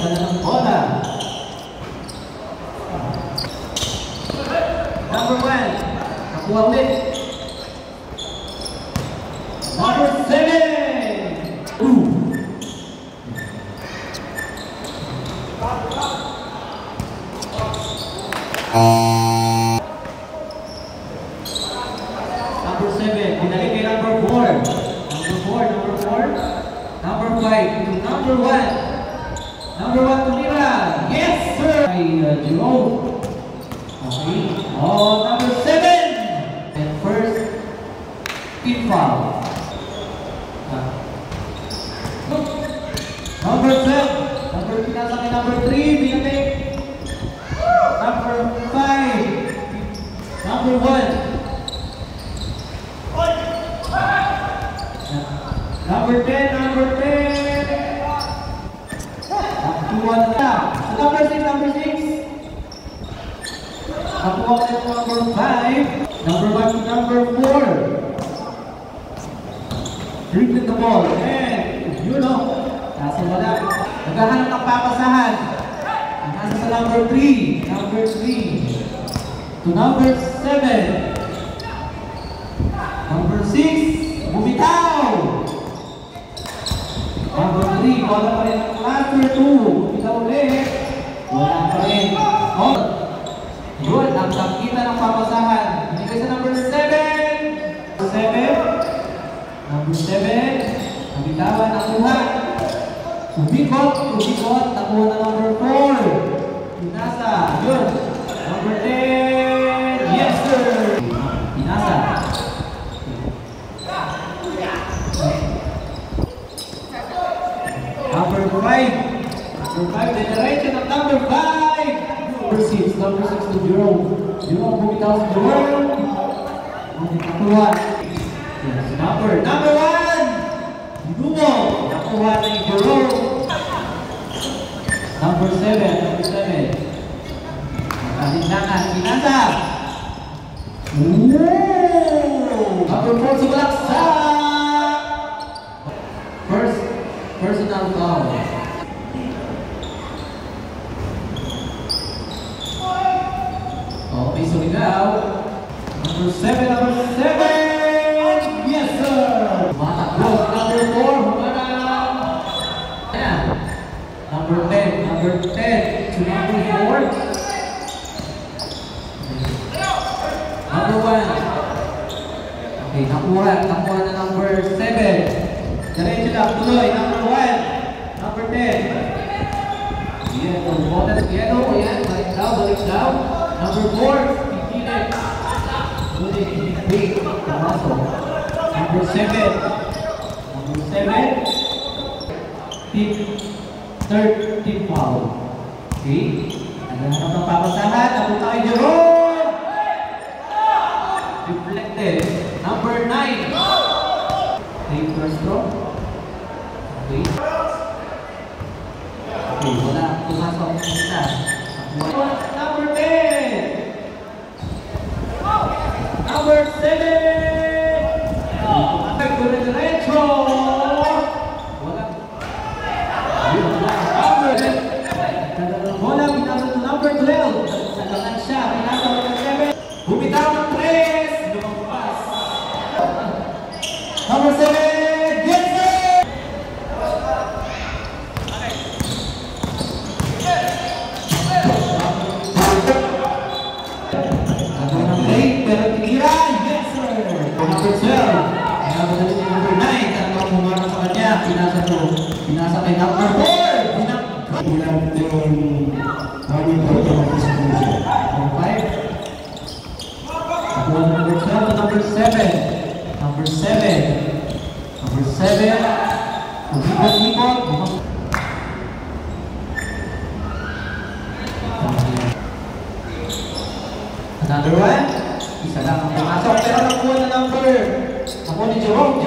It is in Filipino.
na ng bola. Number 1. Nakuha ulit. Number 7. Number 7. Binalik kay number 4. Number 4. Number 5 to number 1. Number 1 to Mira. Yes, sir! Jerome. Okay. Oh, number 7. And first, team foul. Number 12. Pinasa kay number 3. Binalik. Number 5. Number 1. Number 10. Number 1 na. So number 6. Nakuha ko number 5. Number 1 to number 4. Dribbling the ball. And, you know, nasa wala. Naghahanap ng papasahan. Nasa sa number 3. Number 3. To number 7. Number 6. Bumitaw. Number 3. Wala pa rin. Number 2. Bumitaw ulit. Wala pa rin. Oh. Good. Ang sakita ng papasahan. Binigay sa number 7. Number 7. Nabitawan. Nakuha. Umikot. Nakuha na number 4. Pinasa. Yun. Number 10. Yes, sir. Pinasa. Number 5. The direction of number 5. Number 6 to Jerome. Jerome bumitaw sa Jerome. Nakuha. Number 1. Dumo. Nakuha na yung Jerome. Number 7. Nakalindangan. Pinasa. Number 4 sumalaksa. Personal foul. Okay, so ikaw. Number 7. Yes, sir. Matakbo. Number 4. Humarang. Ayan. Number 10 to number 4. Number 1. Okay, nakuha na number 7. Diretso lang, tuloy. Number 1. Number 10. Yellow. Ayan, balik daw. Number 4. Pipilit. Wait. Number 7. Third team foul. Okay. Naghahanap ng papasahan. Napunta kay Jerome. Deflected. Number 9. Okay, first throw. Okay. Okay, wala. Pumasok ang isa. Number 10. Number 7. Diretso. Wala. Wala. Pinasa to number 12. Nagkakan siya. Pinasa number 7. Bumitaw ng 3. Lumagpas. Number 7. Pinasa kay number 4. Number 12 to number 7. Number 7. Ikot. Another one. Isa lang ang pumasok. Pero nakuha na number. Nakuha ni Jerome.